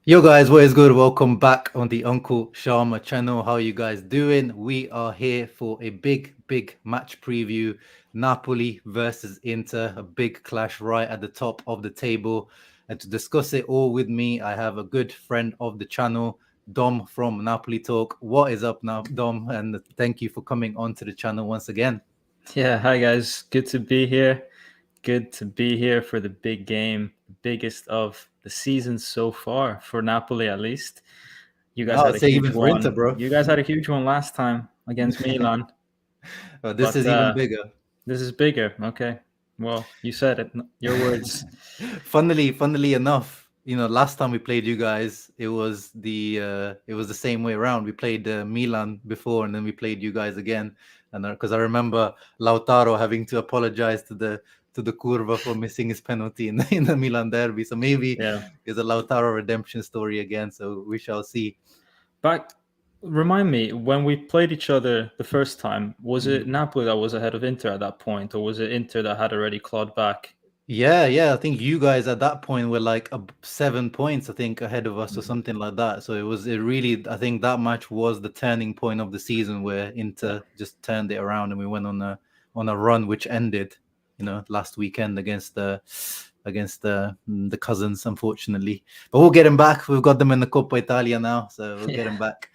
Yo guys, what is good? Welcome back on the Uncle Sharma channel. How you guys doing? We are here for a big match preview. Napoli versus Inter, a big clash right at the top of the table. And to discuss it all with me, I have a good friend of the channel, Dom from Napoli Talk. What is up now, Dom? And thank you for coming onto the channel once again. Yeah, hi guys. Good to be here. Good to be here for the big game, the biggest of the season so far for Napoli at least. You guys I had would a say huge even for Inter, one. bro. You guys had a huge one last time against Milan, This but is even bigger. this is bigger. Okay. Well, you said it. Your words. Funnily enough, last time we played you guys, it was the same way around. We played Milan before, and then we played you guys again. And because I remember Lautaro having to apologize to the Curva for missing his penalty in in the Milan derby. So maybe Yeah. it's a Lautaro redemption story again. So we shall see. Back Remind me, when we played each other the first time, was it Mhm. Napoli that was ahead of Inter at that point, or was it Inter that had already clawed back? Yeah. I think you guys at that point were like 7 points, I think, ahead of us or Mhm. something like that. So it really, I think that match was the turning point of the season where Yeah. Inter just turned it around and we went on a run which ended, last weekend against the cousins, unfortunately. But we'll get them back. We've got them in the Coppa Italia now, so we'll get them Yeah. back.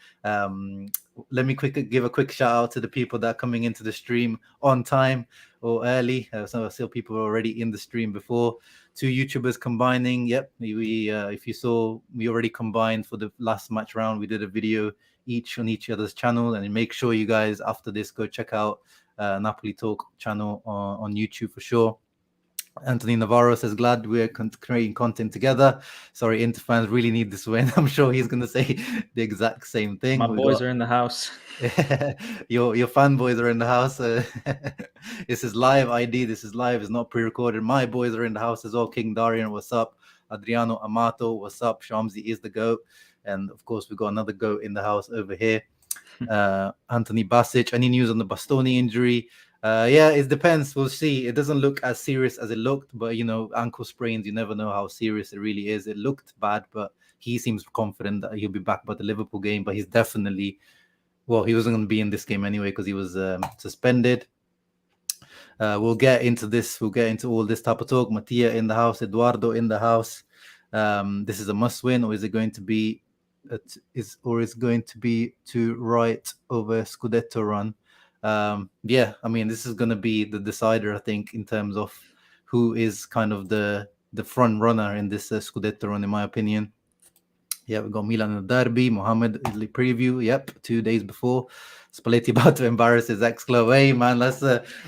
Let me give a quick shout out to the people that are coming into the stream on time or early. So I see people are already in the stream before. Two YouTubers combining. Yep, we if you saw, we already combined for the last match round. We did a video each on each other's channel, and make sure you guys after this go check out Napoli Talk channel on YouTube for sure. Anthony Navarro says, glad we're creating content together. Sorry, Inter fans really need this win. I'm sure he's going to say the exact same thing. My We boys got are in the house. your fanboys are in the house. This is live ID. This is live. It's not pre-recorded. My boys are in the house as well. King Darian, what's up? Adriano Amato, what's up? Shamsi is the goat. And of course, we got another goat in the house over here. Anthony Basic. Any news on the Bastoni injury? Yeah, it depends. We'll see. It doesn't look as serious as it looked, but ankle sprains, you never know how serious it really is. It looked bad, but he seems confident that he'll be back by the Liverpool game. But he's definitely, well, he wasn't going to be in this game anyway because he was suspended. We'll get into this. We'll get into all this type of talk. Mattia in the house, Eduardo in the house. This is a must-win, or is it going to be? Is going to be to right over Scudetto run? Yeah, I mean, this is going to be the decider, I think, in terms of who is kind of the front runner in this Scudetto run, in my opinion. Yeah, we got Milan in the derby, Mohamed Italy preview. Yep, 2 days before. Spalletti about to embarrass his ex-club. Hey man, let's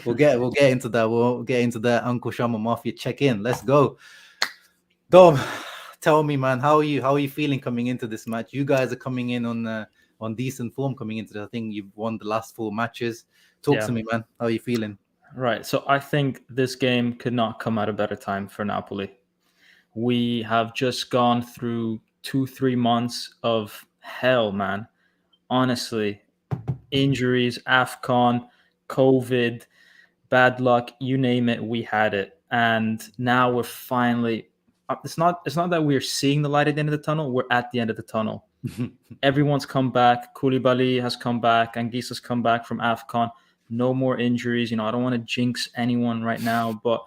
we'll get into that. We'll get into that Uncle Shama Mafia check-in. Let's go. Dom, tell me, man, how are you feeling coming into this match? You guys are coming in on decent form coming into this. I think you've won the last 4 matches. Talk Yeah. to me, man. How are you feeling? Right. So I think this game could not come at a better time for Napoli. We have just gone through 2-3 months of hell, man. Honestly, injuries, AFCON, COVID, bad luck, you name it, we had it. And now we're finally it's not that we're seeing the light at the end of the tunnel, we're at the end of the tunnel. Everyone's come back. Koulibaly has come back. Anguissa's come back from AFCON. No more injuries. I don't want to jinx anyone right now, but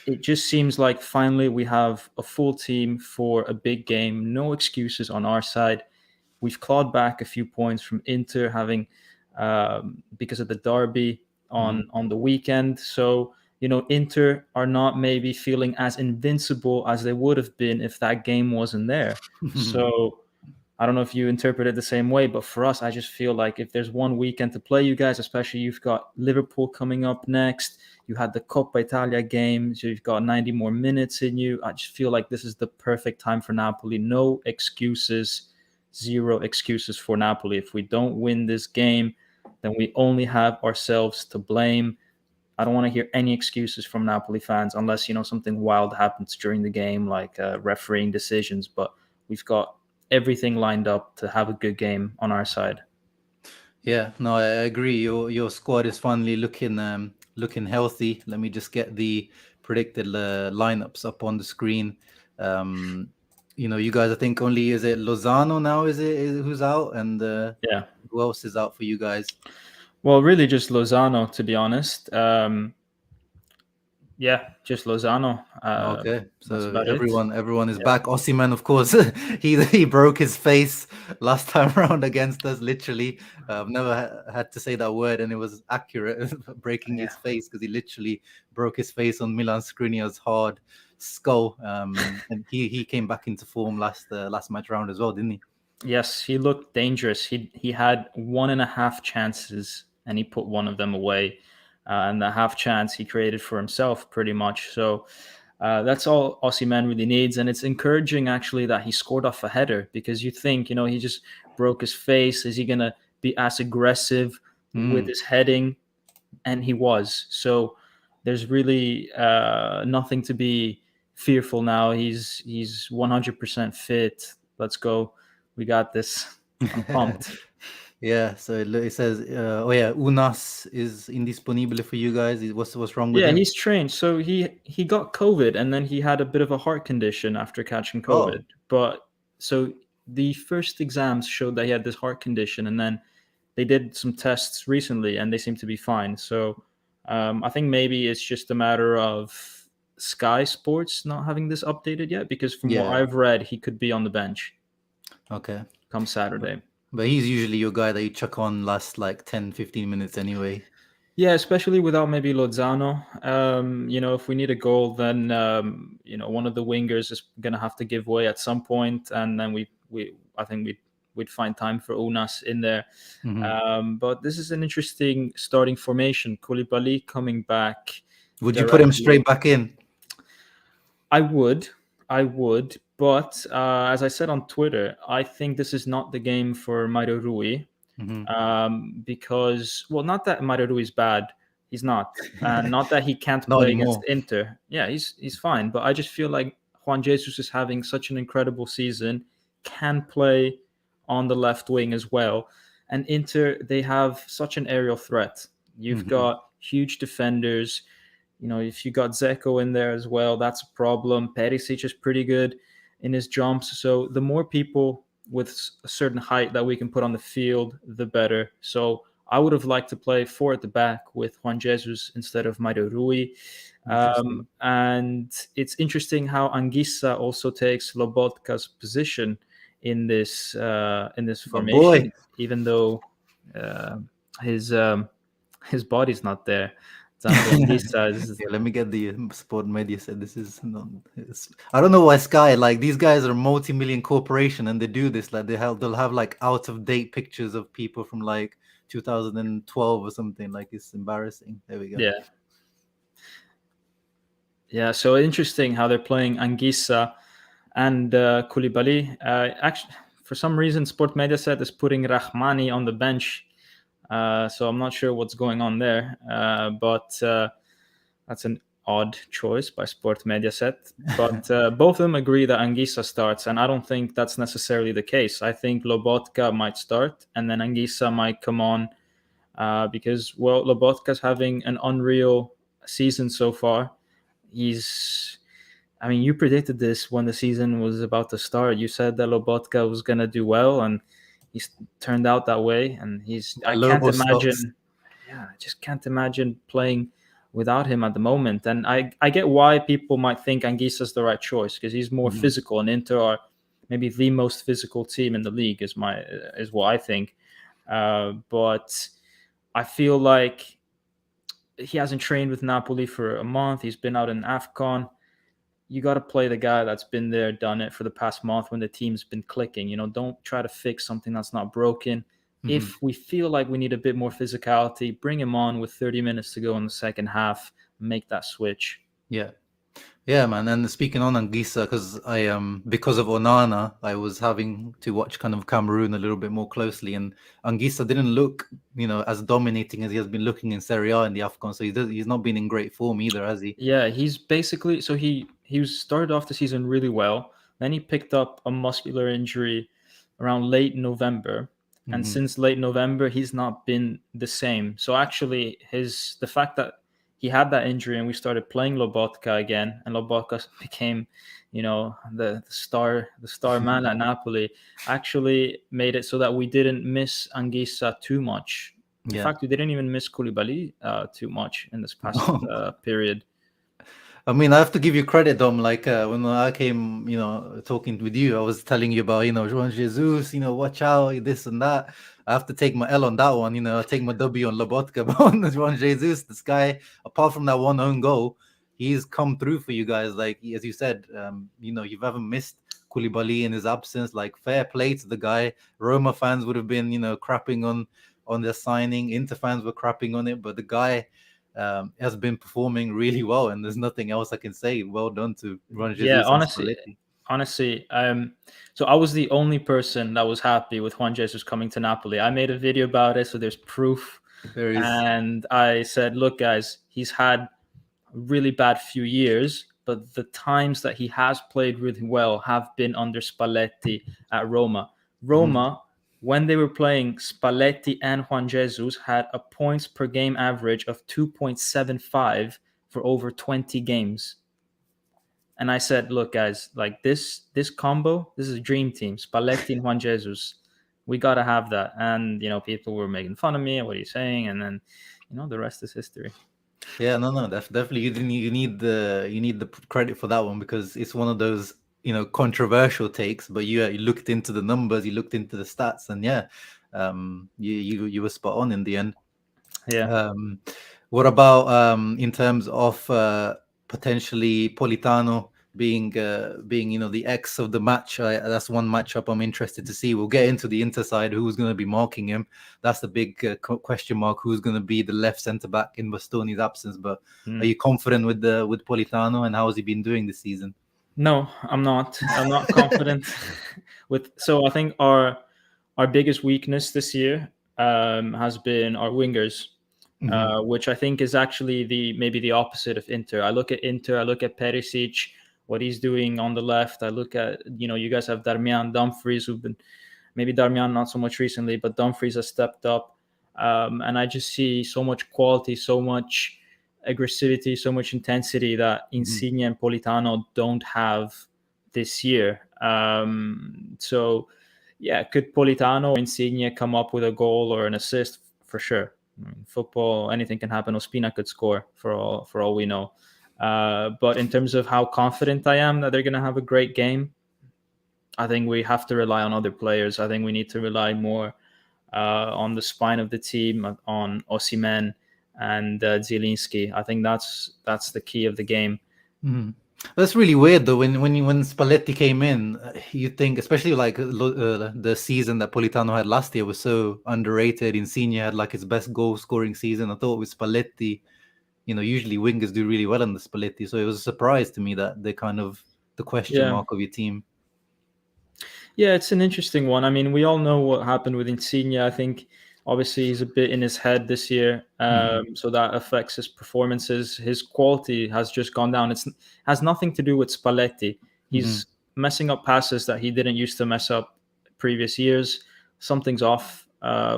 it just seems like finally we have a full team for a big game. No excuses on our side. We've clawed back a few points from Inter having because of the derby on the weekend. So Inter are not maybe feeling as invincible as they would have been if that game wasn't there. So I don't know if you interpret it the same way, but for us, I just feel like if there's one weekend to play you guys, especially you've got Liverpool coming up next, you had the Coppa Italia game, so you've got 90 more minutes in you. I just feel like this is the perfect time for Napoli. No excuses, zero excuses for Napoli. If we don't win this game, then we only have ourselves to blame. I don't want to hear any excuses from Napoli fans unless something wild happens during the game, like refereeing decisions. But we've got everything lined up to have a good game on our side. Yeah, no, I agree. Your squad is finally looking healthy. Let me just get the predicted lineups up on the screen. you guys, I think only is it Lozano now? Is it who's out, and Yeah. who else is out for you guys? Well, really just Lozano, to be honest. Yeah, just Lozano. Okay, That's so about it. everyone is Yeah. back. Osimhen, of course, he broke his face last time around against us. Literally, I've never had to say that word, and it was accurate. Breaking Yeah. his face, because he literally broke his face on Milan Skriniar's hard skull. And he came back into form last match round as well, didn't he? Yes, he looked dangerous. He had 1.5 chances and he put one of them away. And the half chance he created for himself, pretty much. So that's all Osimhen really needs. And it's encouraging, actually, that he scored off a header, because you think, he just broke his face. Is he going to be as aggressive with Mm. his heading? And he was. So there's really nothing to be fearful now. He's 100% fit. Let's go. We got this. I'm pumped. Yeah, so it says, oh yeah, Unas is indisponibile for you guys. What's wrong with Yeah, him? he's trained. So he got COVID, and then he had a bit of a heart condition after catching Oh. COVID. But so the first exams showed that he had this heart condition, and then they did some tests recently, and they seem to be fine. So I think maybe it's just a matter of Sky Sports not having this updated yet, because from what Yeah. I've read, he could be on the bench Okay. come But, Saturday. but he's usually your guy that you chuck on last like 10, 15 minutes anyway. Yeah, especially without maybe Lozano. If we need a goal, then one of the wingers is gonna have to give way at some point, and then we I think we'd find time for Unas in there. Hmm. But this is an interesting starting formation. Koulibaly coming back Would you put him directly. straight back in? I would, but as I said on Twitter, I think this is not the game for Mario Rui. Hmm. Because, well, not that Mareru is bad, he's not, and not that he can't Not play against anymore. Inter. Yeah, he's fine, but I just feel like Juan Jesus is having such an incredible season, can play on the left wing as well, and Inter, they have such an aerial threat. You've Hmm. got huge defenders. If you got Zeko in there as well, that's a problem. Perisic is pretty good in his jumps. So the more people with a certain height that we can put on the field, the better. So I would have liked to play four at the back with Juan Jesus instead of Mario Rui. Interesting. And it's interesting how Anguissa also takes Lobotka's position in this My boy. formation, even though uh, his his body's not there. Zambo Anguissa is. Yeah, let me get the sport media said this is not. I don't know why Sky, like, these guys are a multi-million corporation and they do this. Like they'll have like out of date pictures of people from like 2012 or something. Like, it's embarrassing. There we go. Yeah. Yeah, so interesting how they're playing Anguissa and Koulibaly. Actually, for some reason, Sport Media said is putting Rahmani on the bench. So I'm not sure what's going on there. But that's an odd choice by Sport Mediaset. But both of them agree that Anguissa starts, and I don't think that's necessarily the case. I think Lobotka might start, and then Anguissa might come on because, well, Lobotka's having an unreal season so far. I mean, you predicted this when the season was about to start. You said that Lobotka was going to do well, and he's turned out that way. And My I can't Lobo stocks. imagine, yeah, I just can't imagine playing without him at the moment. And I get why people might think Anguissa's the right choice, because he's more Mhm. physical, and Inter are maybe the most physical team in the league, is what I think. But I feel like he hasn't trained with Napoli for a month. He's been out in AFCON. You got to play the guy that's been there, done it for the past month when the team's been clicking. Don't try to fix something that's not broken. Mhm. If we feel like we need a bit more physicality, bring him on with 30 minutes to go in the second half, make that switch. Yeah. Yeah, man. And speaking on Anguissa, because because of Onana, I was having to watch kind of Cameroon a little bit more closely, and Anguissa didn't look, as dominating as he has been looking in Serie A in the AFCON. So he's not been in great form either, has he? Yeah, he's basically, so he started off the season really well. Then he picked up a muscular injury around late November, and Hmm. since late November he's not been the same. So actually, the fact that he had that injury and we started playing Lobotka again, and Lobotka became, the star man at Napoli. Actually made it so that we didn't miss Anguissa too much. In Yeah. fact, we didn't even miss Koulibaly too much in this past period. I mean, I have to give you credit, Dom. Like when I came, talking with you, I was telling you about, Juan Jesus, watch out, this and that. I have to take my L on that one, I take my W on Lobotka, but on Juan Jesus, this guy, apart from that one own goal, he's come through for you guys. Like as you said, you've ever missed Koulibaly in his absence. Like fair play to the guy. Roma fans would have been, crapping on their signing. Inter fans were crapping on it, but the guy has been performing really well, and there's nothing else I can say. Well done to Ron Yeah, Jesus and Spalletti. honestly, so I was the only person that was happy with Juan Jesus coming to Napoli. I made a video about it, so there's proof. There is, And I said, look, guys, he's had a really bad few years, but the times that he has played really well have been under Spalletti at Roma. Roma, when they were playing, Spalletti and Juan Jesus had a points per game average of 2.75 for over 20 games. And I said, look, guys, like this combo, this is a dream team. Spalletti and Juan Jesus. We gotta have that. And people were making fun of me. What are you saying? And then, the rest is history. yeah, no, definitely. You need the credit for that one because it's one of those controversial takes. But you looked into the numbers, you looked into the stats, and yeah, you were spot on in the end. Yeah. What about in terms of potentially Politano being the X of the match? That's one matchup I'm interested to see. We'll get into the Inter side, who's going to be marking him. That's the big question mark. Who's going to be the left centre back in Bastoni's absence? But are you confident with Politano, and how has he been doing this season? No, I'm not. I'm not confident So I think our biggest weakness this year has been our wingers. Which I think is actually maybe the opposite of Inter. I look at Inter, I look at Perisic, what he's doing on the left. I look at, you guys have Darmian, Dumfries, who've been, maybe Darmian not so much recently, but Dumfries has stepped up. And I just see so much quality, so much aggressivity, so much intensity that Insigne and Politano don't have this year. So, yeah, could Politano or Insigne come up with a goal or an assist? For sure. Football, anything can happen. Ospina could score for all we know. But in terms of how confident I am that they're going to have a great game, I think we have to rely on other players. I think we need to rely more on the spine of the team, on Osimhen and Zielinski. I think that's the key of the game. That's really weird though. When Spalletti came in, you think, especially like the season that Politano had last year was so underrated. Insigne had like his best goal scoring season. I thought with Spalletti, usually wingers do really well under Spalletti, so it was a surprise to me that they're kind of the question mark of your team. Yeah, it's an interesting one. I mean, we all know what happened with Insigne. I think obviously he's a bit in his head this year, so that affects his performances. His quality has just gone down. It has nothing to do with Spalletti. He's messing up passes that he didn't used to mess up previous years. Something's off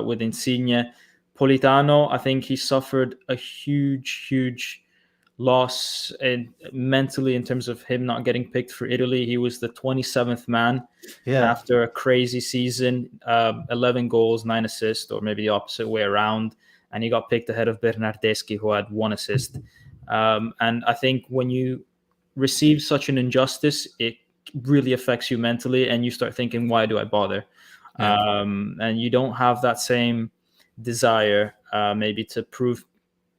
with Insigne. Politano, I think he suffered a huge loss mentally in terms of him not getting picked for Italy. He was the 27th man after a crazy season, 11 goals, 9 assists, or maybe the opposite way around. And he got picked ahead of Bernardeschi, who had 1 assist. And I think when you receive such an injustice, it really affects you mentally, and you start thinking, why do I bother? And you don't have that same desire maybe to prove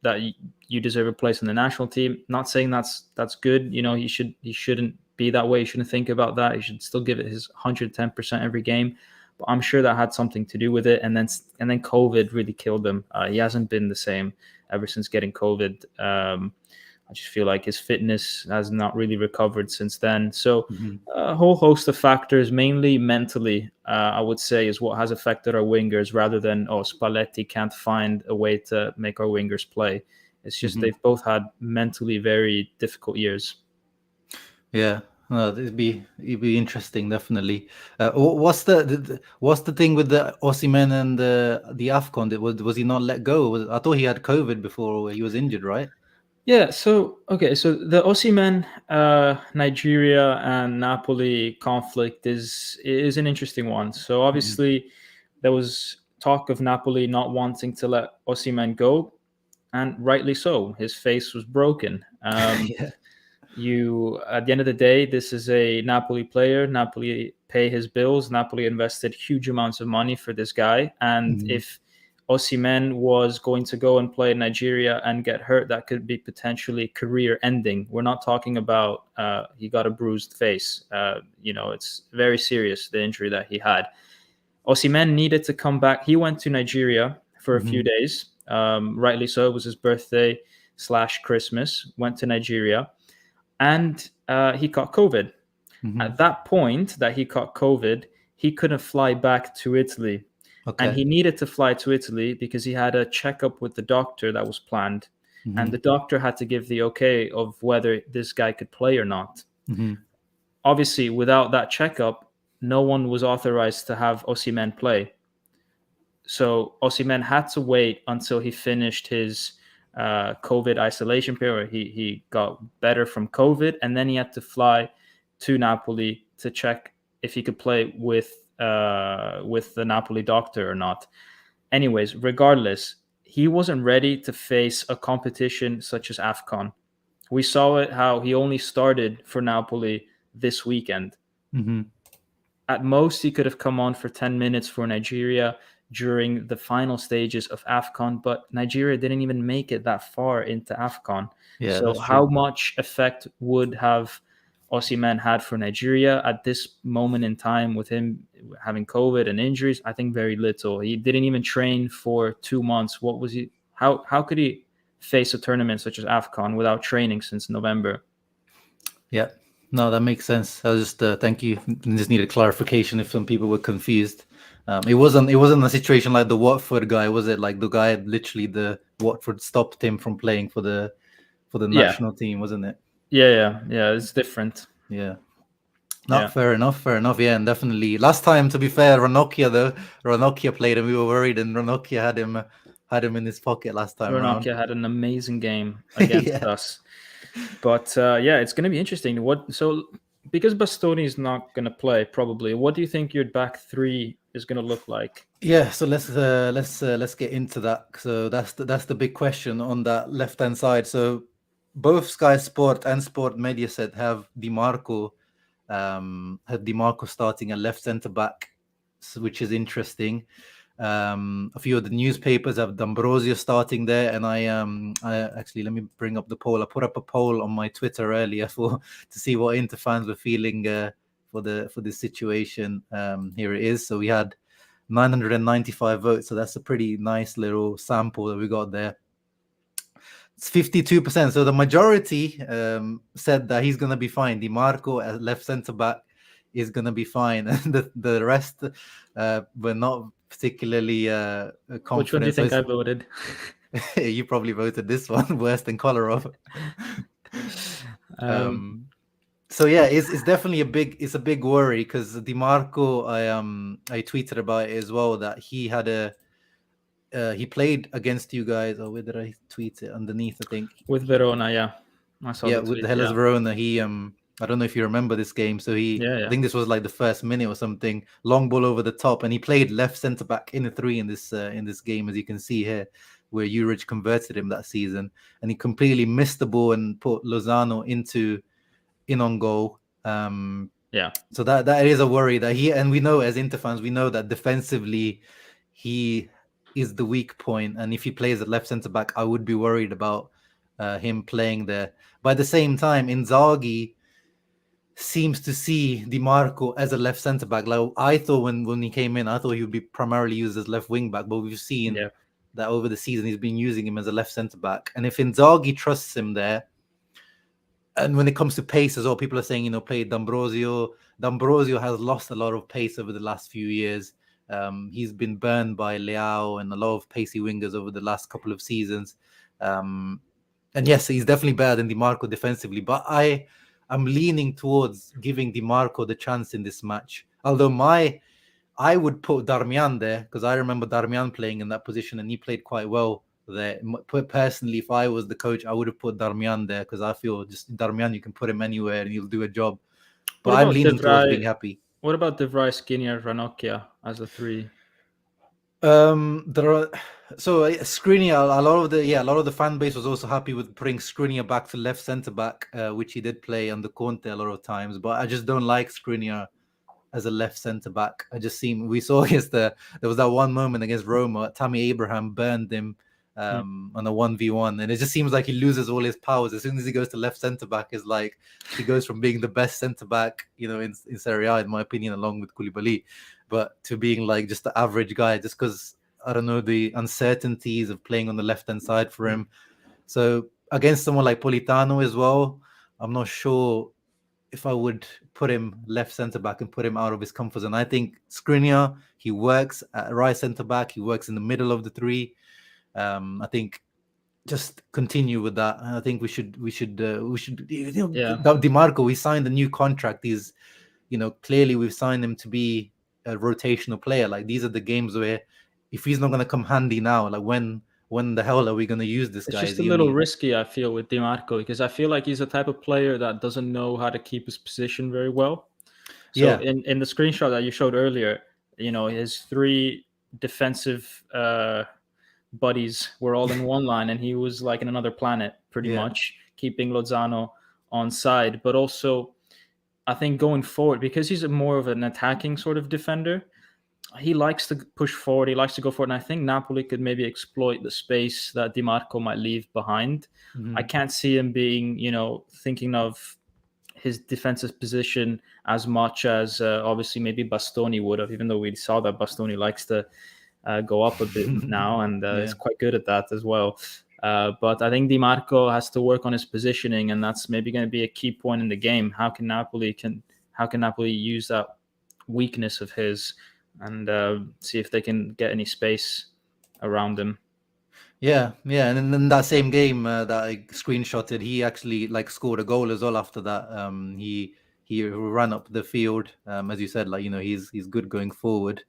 that you deserve a place in the national team. Not saying that's good. He shouldn't be that way. He shouldn't think about that. He should still give it his 110% every game. But I'm sure that had something to do with it. And then COVID really killed him. He hasn't been the same ever since getting COVID. I just feel like his fitness has not really recovered since then. So a whole host of factors, mainly mentally, I would say, is what has affected our wingers rather than, Spalletti can't find a way to make our wingers play. It's just they've both had mentally very difficult years. Yeah. It'd be interesting, definitely. What's the thing with the Osimhen and the AFCON? Was he not let go? I thought he had COVID before he was injured, right? Yeah, so okay, so the Osimhen Nigeria and Napoli conflict is an interesting one. So Mhm. obviously there was talk of Napoli not wanting to let Osimhen go, and rightly so. His face was broken. Yeah. You at the end of the day, this is a Napoli player. Napoli pay his bills. Napoli invested huge amounts of money for this guy, and Mhm. if Osimhen was going to go and play in Nigeria and get hurt, that could be potentially career ending. We're not talking about he got a bruised face. It's very serious, the injury that he had. Osimhen needed to come back. He went to Nigeria for a few Mhm. days. Rightly so. It was his birthday slash Christmas. Went to Nigeria, and he caught COVID. At Mhm. that point that he caught COVID, he couldn't fly back to Italy. And Okay. he needed to fly to Italy because he had a checkup with the doctor that was planned. And Mhm. the doctor had to give the okay of whether this guy could play or not. Mhm. Obviously, without that checkup, no one was authorized to have Osimhen play. So Osimhen had to wait until he finished his COVID isolation period. He got better from COVID, and then he had to fly to Napoli to check if he could play with the Napoli doctor or not. Anyways, regardless, he wasn't ready to face a competition such as AFCON. We saw it how he only started for Napoli this weekend. Mhm. At most, he could have come on for 10 minutes for Nigeria during the final stages of AFCON, but Nigeria didn't even make it that far into AFCON. Yeah, So, that's how true. much effect would have Osimhen had for Nigeria at this moment in time with him having COVID and injuries? I think very little. He didn't even train for 2 months. What was he? How could he face a tournament such as AFCON without training since November? Yeah. No, that makes sense. I was just thank you. Just needed clarification if some people were confused. It wasn't a situation like the Watford guy, was it? Like the guy literally the Watford stopped him from playing for the Yeah, national team, wasn't it? yeah. It's different. Yeah. Not Yeah. fair enough, fair enough. Yeah, and definitely. Last time, to be fair, Ranocchia played and we were worried, and Ranocchia had him in his pocket last time around. Ranocchia had an amazing game against Yeah. us. But yeah, it's going to be interesting. Because Bastoni is not going to play probably, what do you think your back three is going to look like? Yeah, so let's get into that. So that's the big question on that left hand side. So both Sky Sport and Sport Mediaset had Dimarco starting at left centre back, which is interesting. A few of the newspapers have D'Ambrosio starting there, and I actually, let me bring up the poll. I put up a poll on my Twitter earlier to see what Inter fans were feeling for this situation. Here it is. So we had 995 votes. So that's a pretty nice little sample that we got there. It's 52%. So the majority said that he's going to be fine. DiMarco as left centre back is going to be fine. And the rest were not particularly Which one do you confident. So think I voted? you probably voted this one worse than Kolarov. um, So yeah, it's definitely a big worry because DiMarco, I tweeted about it as well that he played against you guys, or where did I tweet it underneath? I think, with Verona, yeah. I saw yeah, the with the tweet. Hellas Yeah, Verona. I don't know if you remember this game. So yeah, I yeah. think this was like the first minute or something. Long ball over the top, and he played left centre back in a three in this game, as you can see here, where Juric converted him that season, and he completely missed the ball and put Lozano in on goal. Yeah. So that is a worry that and we know as Inter fans, we know that defensively he is the weak point, and if he plays at left centre back, I would be worried about him playing there. But at the same time, Inzaghi seems to see Di Marco as a left centre back. Like I thought when he came in, I thought he would be primarily used as left wing back, but we've seen Yeah. that over the season he's been using him as a left centre back. And if Inzaghi trusts him there, and when it comes to pace as well, people are saying, play D'Ambrosio. D'Ambrosio has lost a lot of pace over the last few years. He's been burned by Leao and a lot of pacey wingers over the last couple of seasons. And yes, he's definitely better than DiMarco defensively, but I'm leaning towards giving DiMarco the chance in this match. Although I would put Darmian there because I remember Darmian playing in that position and he played quite well there. Personally, if I was the coach, I would have put Darmian there because I feel just Darmian, you can put him anywhere and he'll do a job. But What I'm about leaning towards being happy. What about De Vrij, Skriniar, Ranocchia as a three? There are Skriniar. A lot of the fan base was also happy with putting Skriniar back to left centre back, which he did play under Conte a lot of times. But I just don't like Skriniar as a left centre back. We saw there was that one moment against Roma. Tammy Abraham burned him on a 1v1, and it just seems like he loses all his powers as soon as he goes to left centre back. Is like he goes from being the best centre back, in Serie A, in my opinion, along with Koulibaly, but to being like just the average guy, just because I don't know the uncertainties of playing on the left hand side for him. So against someone like Politano as well, I'm not sure if I would put him left centre back and put him out of his comfort zone. I think Skriniar, he works at right centre back. He works in the middle of the three. I think just continue with that. I think we should. DiMarco, we signed a new contract. He's, clearly we've signed him to be a rotational player. Like these are the games where if he's not going to come handy now, like when the hell are we going to use this guy? It's just a little risky, I feel, with DiMarco, because I feel like he's the type of player that doesn't know how to keep his position very well. So in the screenshot that you showed earlier, his three defensive buddies were all in one line, and he was like in another planet, pretty much, keeping Lozano on side. But also, I think going forward, because he's more of an attacking sort of defender, he likes to push forward. He likes to go forward. And I think Napoli could maybe exploit the space that DiMarco might leave behind. Mm-hmm. I can't see him being, thinking of his defensive position as much as obviously maybe Bastoni would have, even though we saw that Bastoni likes to go up a bit now, and is quite good at that as well. But I think DiMarco has to work on his positioning, and that's maybe going to be a key point in the game. How can Napoli use that weakness of his and see if they can get any space around him? Yeah, and in that same game that I screenshotted, he actually scored a goal as well after that. He ran up the field, as you said, he's good going forward.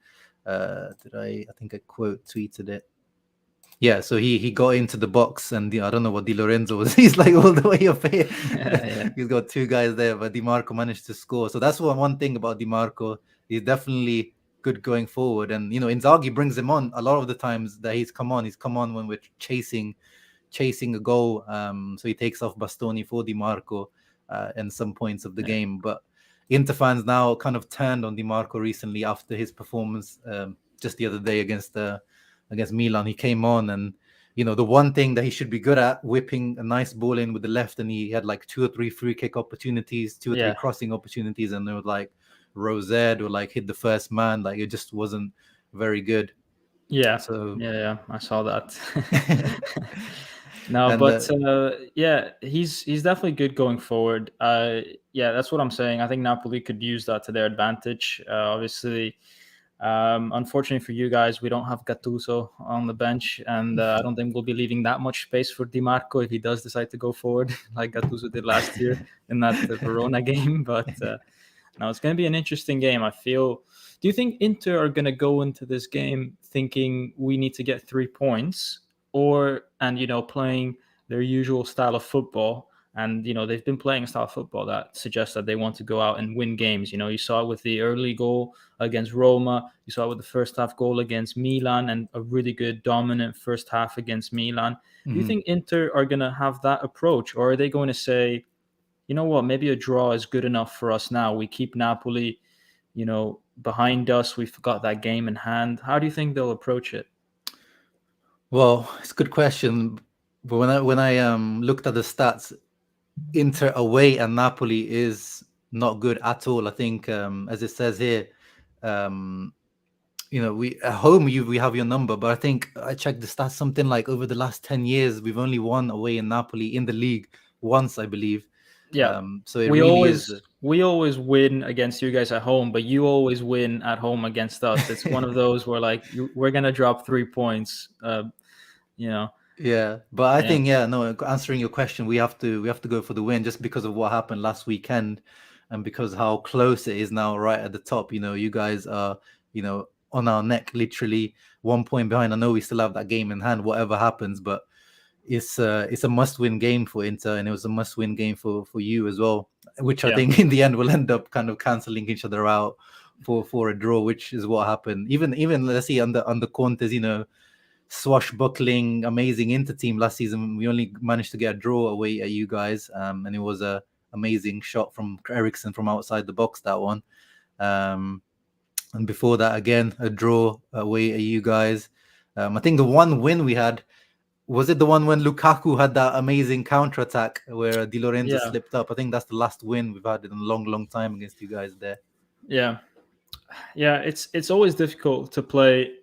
I think I tweeted it. Yeah, so he got into the box, and I don't know what Di Lorenzo was. He's like all the way up here. He's got two guys there, but DiMarco managed to score. So that's one thing about DiMarco. He's definitely good going forward, and Inzaghi brings him on a lot of the times that he's come on when we're chasing a goal. So he takes off Bastoni for DiMarco in some points of the game. But Inter fans now kind of turned on DiMarco recently after his performance just the other day against Milan. He came on, and the one thing that he should be good at, whipping a nice ball in with the left, and he had like 2 or 3 free kick opportunities, 2 or 3 crossing opportunities, and they were like Rosette or hit the first man. It just wasn't very good. Yeah. So I saw that. No, but he's definitely good going forward. That's what I'm saying. I think Napoli could use that to their advantage. Obviously, unfortunately for you guys, we don't have Gattuso on the bench, and I don't think we'll be leaving that much space for DiMarco if he does decide to go forward like Gattuso did last year in that Verona game. But now it's going to be an interesting game, I feel. Do you think Inter are going to go into this game thinking we need to get 3 points, and playing their usual style of football? And, they've been playing a style of football that suggests that they want to go out and win games. You saw it with the early goal against Roma. You saw it with the first half goal against Milan and a really good dominant first half against Milan. Mm-hmm. Do you think Inter are going to have that approach, or are they going to say, you know what, maybe a draw is good enough for us now. We keep Napoli, behind us. We've got that game in hand. How do you think they'll approach it? Well, it's a good question. But when I looked at the stats, Inter away and Napoli is not good at all. I think, as it says here, we at home we have your number, but I think I checked the stats, something like over the last 10 years we've only won away in Napoli in the league once, I believe. Yeah. So we always win against you guys at home, but you always win at home against us. It's one of those where we're gonna drop 3 points. Yeah, but I think answering your question, we have to go for the win just because of what happened last weekend, and because how close it is now, right at the top. You guys are on our neck, literally 1 point behind. I know we still have that game in hand, whatever happens, but it's a must-win game for Inter, and it was a must-win game for you as well, which I think in the end will end up kind of cancelling each other out for a draw, which is what happened. Even let's see under Conte's, swashbuckling, amazing Inter team last season, we only managed to get a draw away at you guys, and it was a amazing shot from Eriksen from outside the box, that one. And before that, again, a draw away at you guys. I think the one win we had, was it the one when Lukaku had that amazing counter-attack where Di Lorenzo slipped up? I think that's the last win we've had in a long, long time against you guys there. Yeah. It's always difficult to play.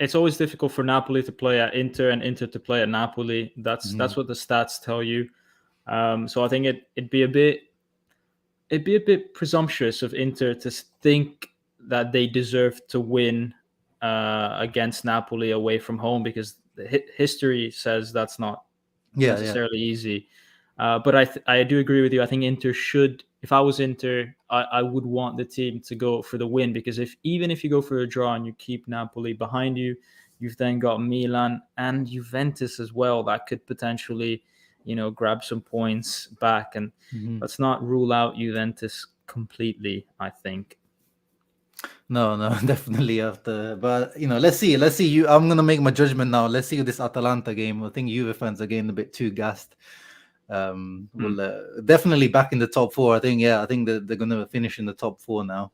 It's always difficult for Napoli to play at Inter and Inter to play at Napoli. That's what the stats tell you. So I think it'd be a bit presumptuous of Inter to think that they deserve to win against Napoli away from home, because the history says that's not necessarily easy. But I do agree with you. I think Inter should. If I was Inter, I would want the team to go for the win, because even if you go for a draw and you keep Napoli behind you, you've then got Milan and Juventus as well that could potentially, grab some points back. And let's not rule out Juventus completely, I think. No, definitely after. But let's see. I'm gonna make my judgment now. Let's see this Atalanta game. I think Juve fans are getting a bit too gassed. Will definitely back in the top four. I think that they're gonna finish in the top four now.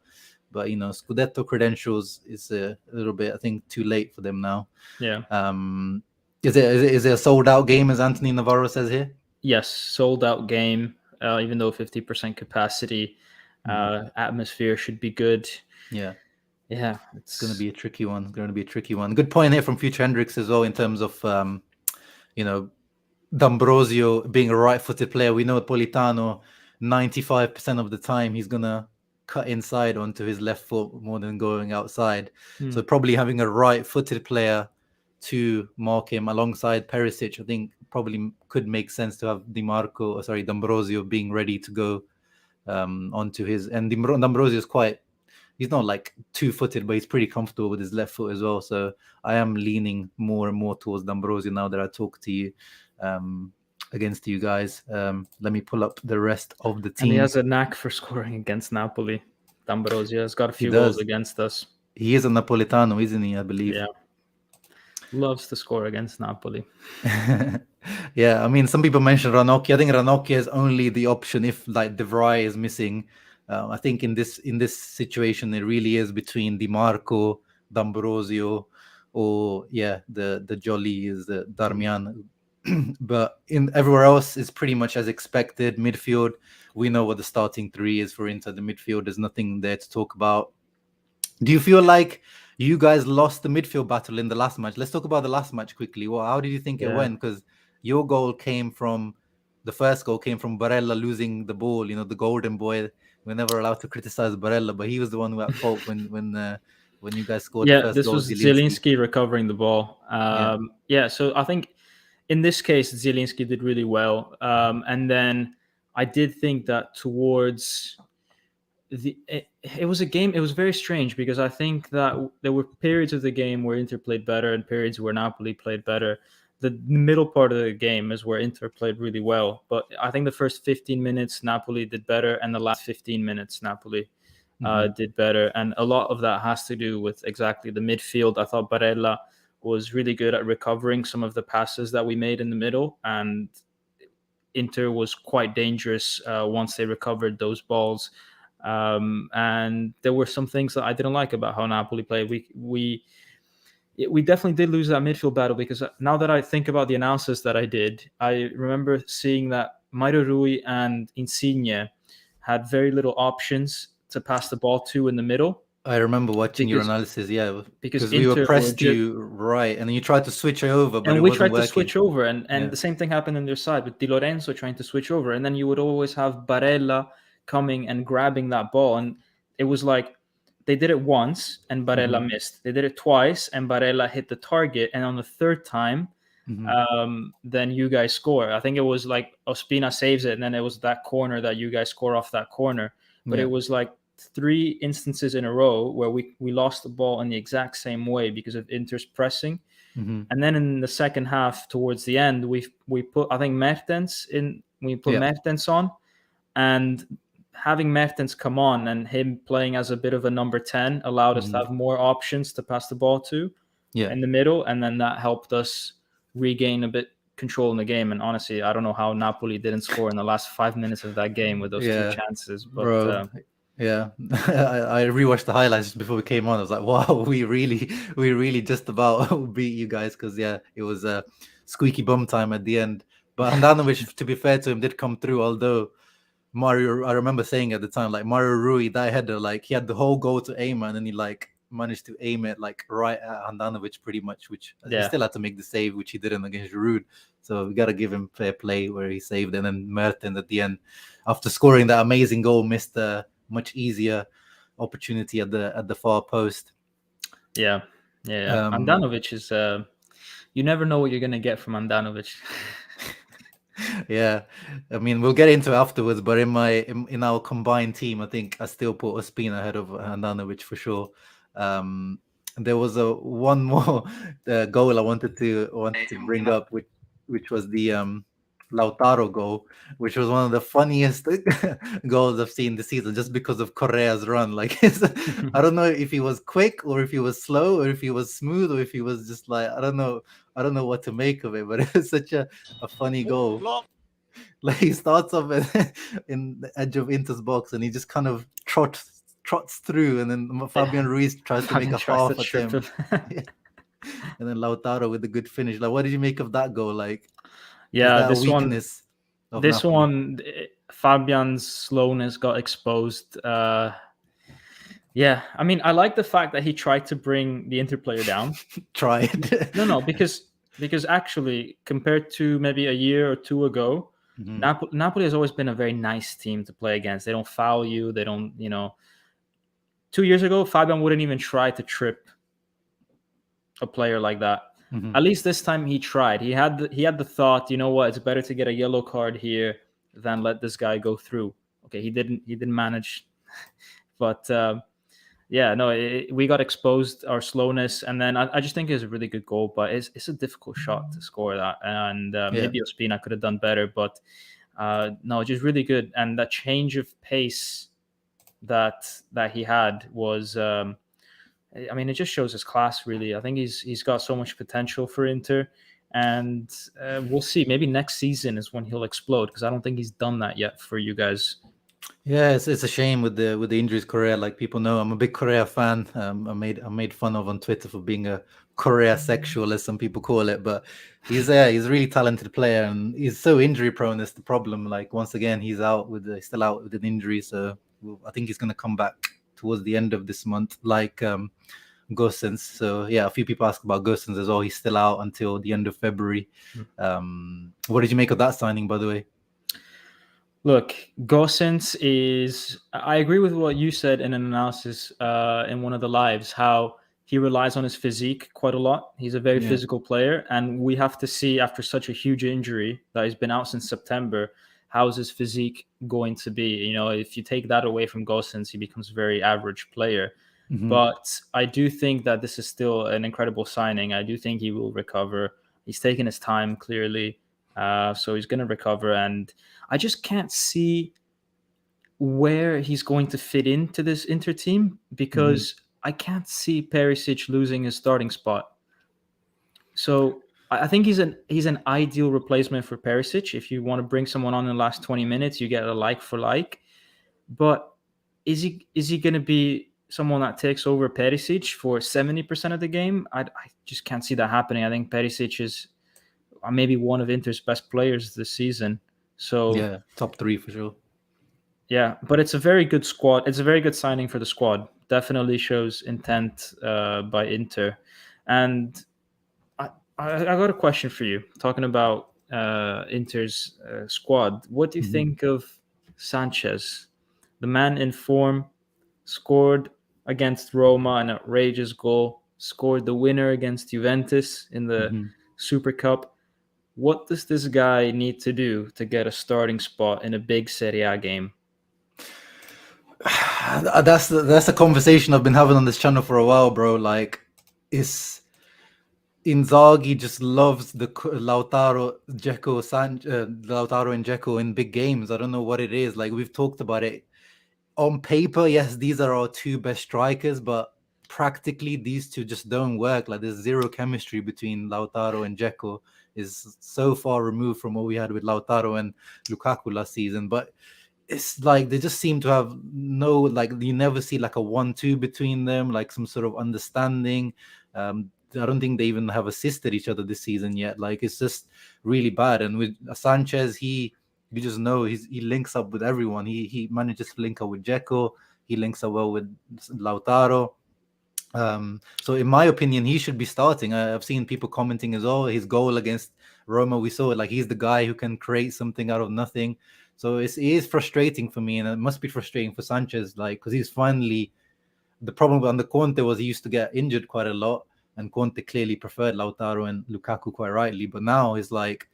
But Scudetto credentials is a little bit, I think, too late for them now. Yeah. Is it a sold out game, as Anthony Navarro says here? Yes, sold out game. Even though 50% capacity, atmosphere should be good. Yeah, it's going to be a tricky one. Good point here from Future Hendricks as well, in terms of D'Ambrosio being a right-footed player. We know Politano, 95% of the time he's gonna cut inside onto his left foot more than going outside. So probably having a right-footed player to mark him alongside Perisic, I think probably could make sense to have D'Ambrosio being ready to go onto his. And D'Ambrosio is he's not like two-footed, but he's pretty comfortable with his left foot as well. So I am leaning more and more towards D'Ambrosio now that I talk to you against you guys. Let me pull up the rest of the team. And he has a knack for scoring against Napoli. D'Ambrosio has got a few goals against us. He is a Napolitano, isn't he? I believe. Yeah. Loves to score against Napoli. Yeah, I mean, some people mentioned Ranocchia. I think Ranocchia is only the option if like De Vrij is missing. I think in this situation, it really is between Di Marco, D'Ambrosio, or the Jolly is the Darmian. But in everywhere else is pretty much as expected. Midfield, we know what the starting three is for Inter. The midfield, there's nothing there to talk about. Do you feel like you guys lost the midfield battle in the last match? Let's talk about the last match quickly. Well, how did you think it went? Because your the first goal came from Barella losing the ball. The golden boy. We're never allowed to criticize Barella, but he was the one who had fault when you guys scored the first this goal. was Zielinski recovering the ball. So I think in this case, Zielinski did really well. And then I did think that towards it was a game. It was very strange because I think that there were periods of the game where Inter played better and periods where Napoli played better. The middle part of the game is where Inter played really well. But I think the first 15 minutes, Napoli did better. And the last 15 minutes, Napoli did better. And a lot of that has to do with exactly the midfield. I thought Barella was really good at recovering some of the passes that we made in the middle. And Inter was quite dangerous once they recovered those balls. And there were some things that I didn't like about how Napoli played. We definitely did lose that midfield battle, because now that I think about the analysis that I did, I remember seeing that Mauro Rui and Insigne had very little options to pass the ball to in the middle. I remember watching your analysis, because we were pressed you right, and you tried to switch over, but we tried to switch over, and the same thing happened on their side with Di Lorenzo trying to switch over, and then you would always have Barella coming and grabbing that ball, and it was like they did it once and Barella missed. They did it twice and Barella hit the target, and on the third time, then you guys score. I think it was like Ospina saves it, and then it was that corner that you guys score off that corner. But it was like 3 instances in a row where we lost the ball in the exact same way because of Inter's pressing. Mm-hmm. And then in the second half, towards the end, we put, I think, Mertens in. We put Mertens on, and having Mertens come on and him playing as a bit of a number 10 allowed us to have more options to pass the ball to in the middle, and then that helped us regain a bit control in the game. And honestly, I don't know how Napoli didn't score in the last 5 minutes of that game with those 2 chances. But bro, I rewatched the highlights just before we came on. I was like, wow, we really just about beat you guys, because it was a squeaky bum time at the end. But Handanovic, to be fair to him, did come through. Although Mario, I remember saying at the time, like, Mario Rui, that header, like, he had the whole goal to aim at, and then he like managed to aim it like right at Handanovic pretty much, which he still had to make the save, which he didn't against Giroud. So we got to give him fair play where he saved. And then Mertens at the end, after scoring that amazing goal, missed a much easier opportunity at the far post. Handanovic is you never know what you're gonna get from Handanovic. Yeah, I mean, we'll get into it afterwards, but in our combined team, I think I still put Ospina ahead of Handanovic for sure. There was one more goal I wanted to bring up, which was the Lautaro goal, which was one of the funniest goals I've seen this season, just because of Correa's run. Like, I don't know if he was quick or if he was slow or if he was smooth or if he was just like, I don't know what to make of it, but it was such a funny goal. Like, he starts off in the edge of Inter's box and he just kind of trots through, and then Fabian Ruiz tries to make a half attempt. And then Lautaro with a good finish. Like, what did you make of that goal? Like, is that a weakness of Napoli? Fabian's slowness got exposed. I mean, I like the fact that he tried to bring the Inter player down. Tried. No, because actually, compared to maybe a year or two ago, Napoli has always been a very nice team to play against. They don't foul you. They don't, 2 years ago, Fabian wouldn't even try to trip a player like that. At least this time he tried. He had the thought, you know what, it's better to get a yellow card here than let this guy go through. Okay, he didn't manage, but we got exposed, our slowness, and then I just think it's a really good goal, but it's a difficult shot to score that, and maybe Ospina could have done better, but no, just really good. And that change of pace that he had was, I mean, it just shows his class, really. I think he's got so much potential for Inter, and we'll see. Maybe next season is when he'll explode, because I don't think he's done that yet for you guys. Yeah, it's a shame with the injuries. Correa, like, people know I'm a big Correa fan. I made fun of on Twitter for being a Correa sexual, as some people call it. But he's a really talented player, and he's so injury prone. That's the problem. Like, once again, he's still out with an injury. So I think he's going to come back towards the end of this month, like Gosens. So yeah, a few people ask about Gosens as well. He's still out until the end of February. What did you make of that signing, by the way? Look, Gosens is... I agree with what you said in an analysis in one of the lives, how he relies on his physique quite a lot. He's a very physical player, and we have to see, after such a huge injury that he's been out since September, how is his physique going to be? If you take that away from Gosens, he becomes a very average player. But I do think that this is still an incredible signing. I do think he will recover. He's taken his time, clearly. So he's going to recover, and I just can't see where he's going to fit into this Inter team, because I can't see Perisic losing his starting spot. So I think he's an ideal replacement for Perisic. If you want to bring someone on in the last 20 minutes, you get a like for like. But is he going to be someone that takes over Perisic for 70% of the game? I just can't see that happening. I think Perisic is maybe one of Inter's best players this season. So yeah, top 3 for sure. Yeah, but it's a very good squad. It's a very good signing for the squad. Definitely shows intent by Inter. And I got a question for you. Talking about Inter's squad, what do you think of Sanchez? The man in form, scored against Roma an outrageous goal, scored the winner against Juventus in the Super Cup. What does this guy need to do to get a starting spot in a big Serie A game? That's a conversation I've been having on this channel for a while, bro. Like, it's Inzaghi just loves the Lautaro and Dzeko in big games. I don't know what it is. Like, we've talked about it on paper. Yes, these are our two best strikers, but practically these two just don't work. Like, there's zero chemistry between Lautaro and Dzeko. Is so far removed from what we had with Lautaro and Lukaku last season. But it's like they just seem to have no, like, you never see like a 1-2 between them, like some sort of understanding. I don't think they even have assisted each other this season yet. Like, it's just really bad. And with Sanchez, you just know he links up with everyone. He manages to link up with Dzeko. He links up well with Lautaro. So in my opinion, he should be starting. I've seen people commenting as well. His goal against Roma, we saw it. Like, he's the guy who can create something out of nothing. So it is frustrating for me, and it must be frustrating for Sanchez, like, because he's finally. The problem under Conte was he used to get injured quite a lot, and Conte clearly preferred Lautaro and Lukaku quite rightly. But now it's like,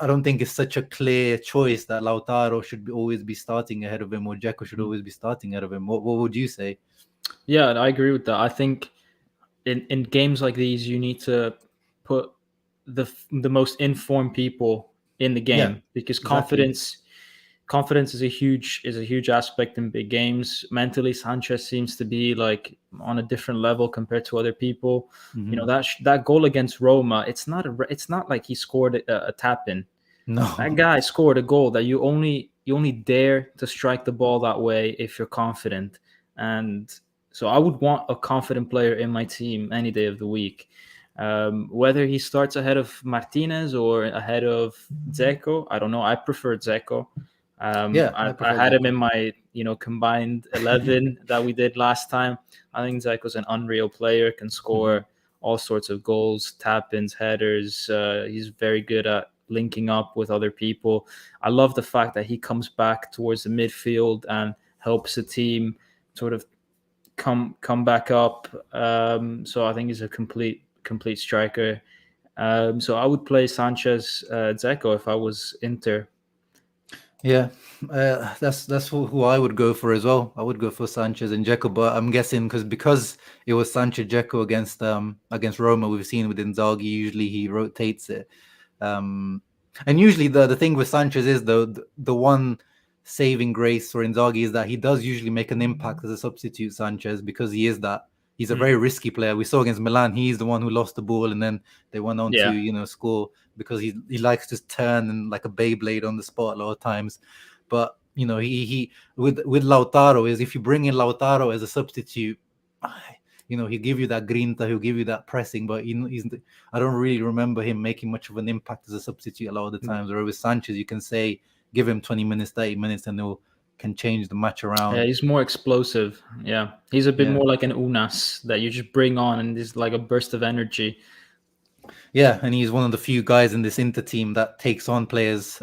I don't think it's such a clear choice that Lautaro should always be starting ahead of him, or Dzeko should always be starting ahead of him. What would you say? Yeah, I agree with that. I think in games like these, you need to put the most informed people in the Yeah, game, because exactly. confidence is a huge aspect in big games. Mentally, Sanchez seems to be like on a different level compared to other people. You know, Hmm. that goal against Roma, it's not like he scored a tap in. That No. guy scored a goal that you only dare to strike the ball that way if you're confident. And so I would want a confident player in my team any day of the week. Whether he starts ahead of Martinez or ahead of Dzeko, I don't know. I prefer Dzeko. Yeah, I I prefer had him Dzeko. in my combined 11 that we did last time. I think Dzeko's an unreal player, can Hmm. score all sorts of goals, tap-ins, headers. He's very good at linking up with other people. I love the fact that he comes back towards the midfield and helps the team sort of come back up. So I think he's a complete striker. So I would play Sanchez, Dzeko if I was Inter. Yeah, that's who I would go for as well. I would go for Sanchez and Dzeko, but I'm guessing because it was Sanchez Dzeko against Roma, we've seen with Inzaghi usually he rotates it. Um, and usually the thing with Sanchez is the one saving grace for Inzaghi is that he does usually make an impact as a substitute, Sanchez, because he's a Mm. very risky player. We saw against Milan, he's the one who lost the ball, and then they went on to Yeah, score, because he likes to turn and like a Beyblade on the spot a lot of times. But he with Lautaro is, if you bring in Lautaro as a substitute, he'll give you that grinta, he'll give you that pressing, but I don't really remember him making much of an impact as a substitute a lot of the times. Or with Sanchez, you can say give him 20 minutes, 30 minutes, and he'll can change the match yeah, around. he's more explosive. Yeah, he's a bit Yeah. more like an Unas that you just bring on, and there's like a burst of energy. Yeah, and he's one of the few guys in this Inter team that takes on players.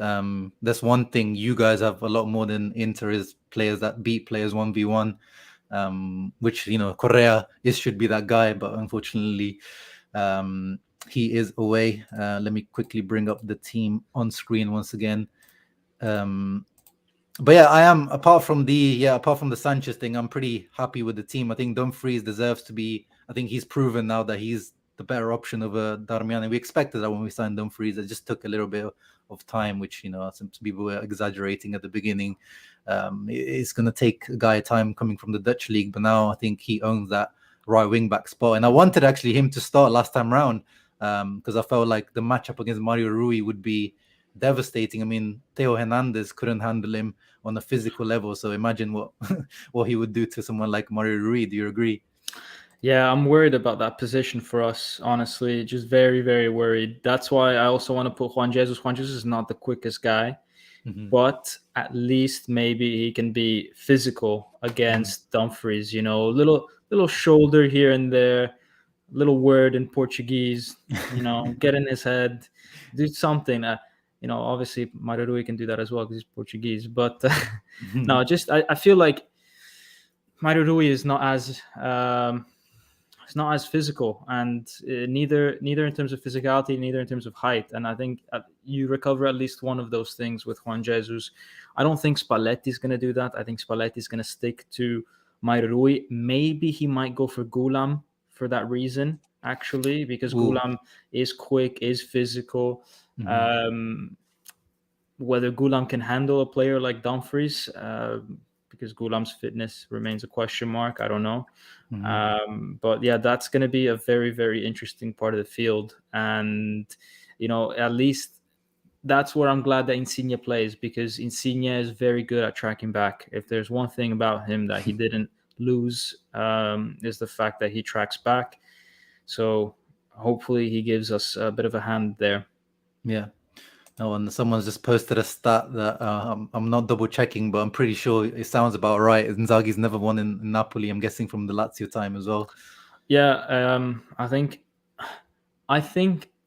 That's one thing you guys have a lot more than Inter, is players that beat players 1v1. Which Correa should be that guy, but unfortunately, um, he is away. Let me quickly bring up the team on screen once again. Um, but yeah, I am, apart from the Sanchez thing, I'm pretty happy with the team. I think Dumfries deserves to be. I think he's proven now that he's the better option over Darmian, and we expected that when we signed Dumfries. It just took a little bit of time, which some people were exaggerating at the beginning. It's going to take a guy time coming from the Dutch league, but now I think he owns that right wing back spot. And I wanted actually him to start last time round, because I felt like the matchup against Mario Rui would be devastating. I mean, Theo Hernandez couldn't handle him on a physical level, so imagine what what he would do to someone like Mario Rui. Do you agree? Yeah, I'm worried about that position for us, honestly. Just very, very worried. That's why I also want to put Juan Jesus. Juan Jesus is not the quickest guy, Hmm. but at least maybe he can be physical Hmm. against Dumfries. Little shoulder here and there, little word in Portuguese. Get in his head, do something. Obviously Mario Rui can do that as well because he's Portuguese. But no, just I feel like Mario Rui is not as it's not as physical, and neither in terms of physicality, neither in terms of height. And I think you recover at least one of those things with Juan Jesus. I don't think Spalletti's going to do that. I think Spalletti's going to stick to Mairui. Maybe he might go for Gulam for that reason, actually, because Ooh. Gulam is quick, is physical. Mhm. Whether Gulam can handle a player like Dumfries, because Gulam's fitness remains a question mark. I don't know. But yeah, that's going to be a very, very interesting part of the field. And, at least that's where I'm glad that Insigne plays, because Insigne is very good at tracking back. If there's one thing about him that he didn't lose, is the fact that he tracks back. So hopefully he gives us a bit of a hand there. Yeah. Oh, and someone's just posted a stat that I'm not double checking, but I'm pretty sure it sounds about right. Inzaghi's never won in Napoli. I'm guessing from the Lazio time as well. Yeah, I think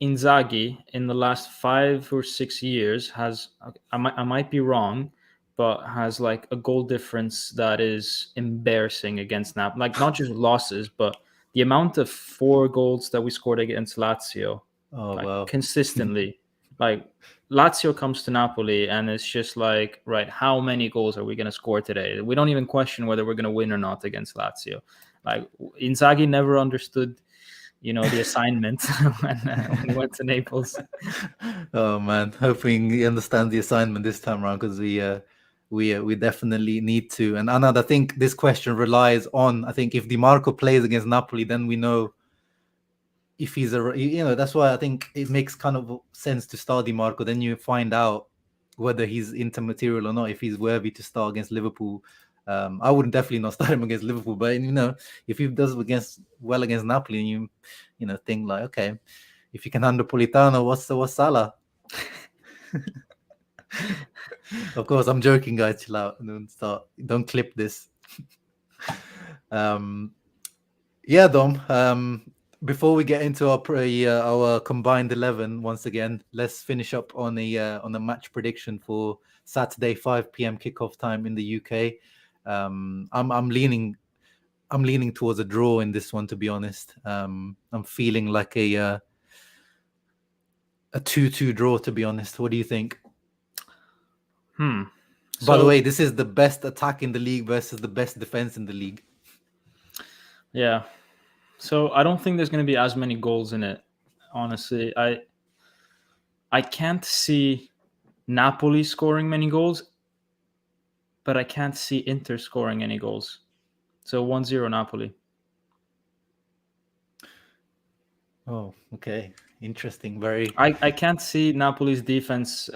Inzaghi in the last 5 or 6 years has, I might be wrong, but has like a goal difference that is embarrassing against Napoli. Like not just losses, but the amount of 4 goals that we scored against Lazio, Oh, like wow. consistently. Like Lazio comes to Napoli and it's just like, right, how many goals are we going to score today? We don't even question whether we're going to win or not against Lazio. Like Inzaghi never understood, the assignment when he went to Naples. Oh man, hoping he understands the assignment this time around, because we definitely need to. And Anand, I think this question relies on, I think if Di Marco plays against Napoli, then we know if he's that's why I think it makes kind of sense to start Di Marco. Then you find out whether he's Inter material or not, if he's worthy to start against Liverpool. I wouldn't definitely not start him against Liverpool, but if he does well against Napoli, and you think like, okay, if you can handle Politano, what's Salah? Of course, I'm joking, guys. Chill out. Don't clip this. Yeah, Dom. Before we get into our combined 11 once again, let's finish up on a match prediction for Saturday 5 p.m. kickoff time in the UK. I'm leaning towards a draw in this one, to be honest. I'm feeling like a 2-2 draw, to be honest. What do you think? By the way, this is the best attack in the league versus the best defense in the league. Yeah. So I don't think there's going to be as many goals in it. Honestly, I can't see Napoli scoring many goals, but I can't see Inter scoring any goals. So 1-0 Napoli. Oh, okay. Interesting. Very. I can't see Napoli's defense.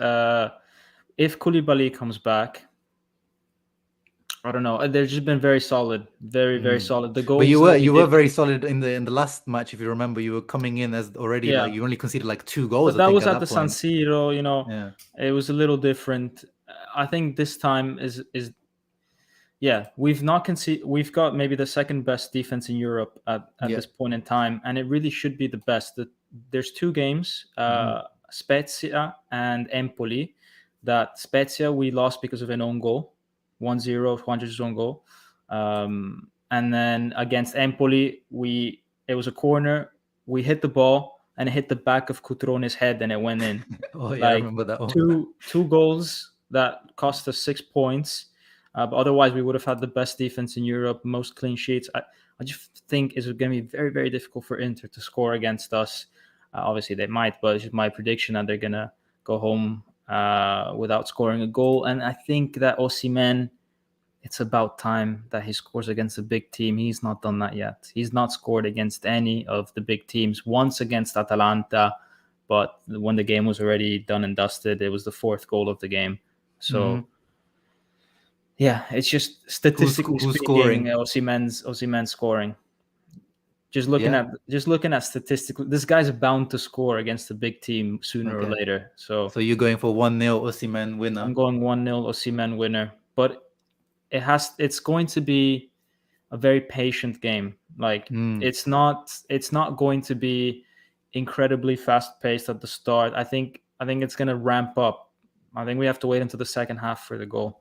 If Koulibaly comes back, I don't know. They've just been very solid, very, very solid. The goals, but you that were very solid in the last match. If you remember, you were coming in as already like you only conceded like 2 goals. But that I think, was at the point. San Siro. Yeah. It was a little different. I think this time is we've not conceded. We've got maybe the second best defense in Europe at this point in time, and it really should be the best. There's 2 games, Spezia and Empoli. That Spezia we lost because of an own goal, 1-0, Juanjo's own goal. And then against Empoli, it was a corner. We hit the ball and it hit the back of Cutrone's head and it went in. Oh yeah, I remember that one. Two goals that cost us 6 points. But otherwise, we would have had the best defense in Europe, most clean sheets. I just think it's going to be very, very difficult for Inter to score against us. Obviously, they might, but it's just my prediction that they're going to go home without scoring a goal. And I think that Osimhen, it's about time that he scores against a big team. He's not done that yet. He's not scored against any of the big teams. Once against Atalanta, but when the game was already done and dusted, it was the 4th goal of the game. So, yeah, it's just statistically speaking, Osimhen's scoring. Just looking at statistically, this guy's bound to score against a big team sooner or later. So you're going for 1-0 Osimhen winner. I'm going 1-0 Osimhen winner, but it's going to be a very patient game. Like it's not going to be incredibly fast paced at the start. I think it's going to ramp up. I think we have to wait until the second half for the goal.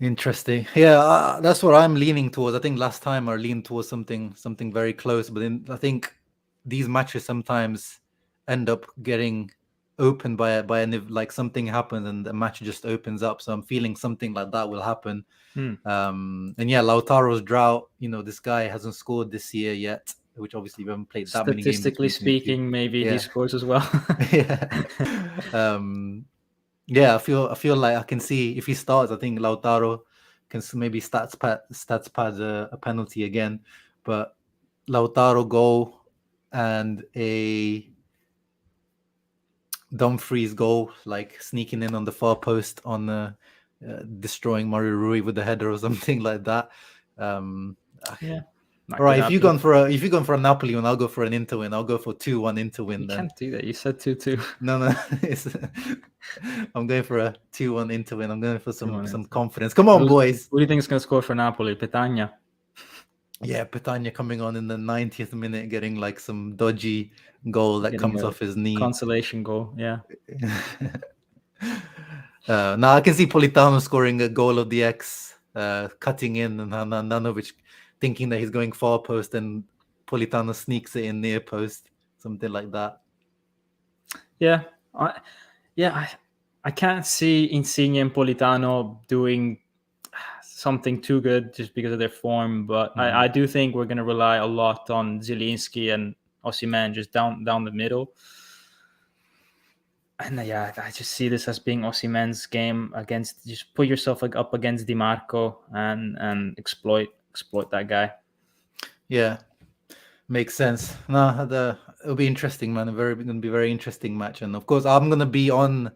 Interesting. Yeah, that's what I'm leaning towards. I think last time I leaned towards something very close, but then I think these matches sometimes end up getting opened by an like something happens and the match just opens up. So I'm feeling something like that will happen. And yeah, Lautaro's drought. This guy hasn't scored this year yet, which obviously we haven't played that many games. Statistically speaking, maybe he scores as well. Yeah. Yeah, I feel like I can see if he starts, I think Lautaro can maybe stats pad a penalty again, but Lautaro goal and a Dumfries goal, like sneaking in on the far post on destroying Mario Rui with the header or something like that. Yeah. All right, if you've gone for a Napoli win, I'll go for an Inter win. I'll go for 2-1 Inter win. You then can't do that. You said 2-2. No, I'm going for a 2-1 Inter win. I'm going for some Inter. confidence. Come on, boys. Who do you think is going to score for Napoli? Petagna. Yeah, Petagna coming on in the 90th minute, getting like some dodgy goal that comes off his knee. Consolation goal, yeah. Now I can see Politano scoring a goal of the X, cutting in, and Nanovic thinking that he's going far post, and Politano sneaks it in near post, something like that. Yeah, I can't see Insigne and Politano doing something too good just because of their form, but I do think we're going to rely a lot on Zielinski and Osimhen just down the middle. And yeah, I just see this as being Osimhen's game against. Just put yourself up against Di Marco and exploit that guy. Yeah, makes sense. No, it'll be interesting, man. Going to be a very interesting match, and of course, I'm going to be on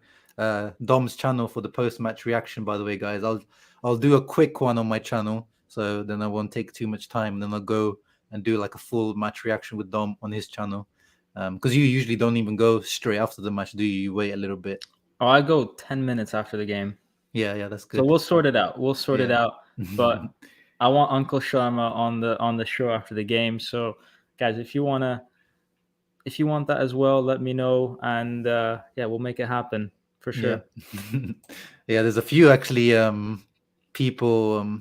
Dom's channel for the post-match reaction. By the way, guys, I'll do a quick one on my channel, so then I won't take too much time. Then I'll go and do like a full match reaction with Dom on his channel. Because you usually don't even go straight after the match, do you? You wait a little bit. Oh, I go 10 minutes after the game. Yeah, that's good. So we'll sort it out. But I want Uncle Sharma on the show after the game. So, guys, if you want that as well, let me know, and we'll make it happen for sure. Yeah, there's a few actually people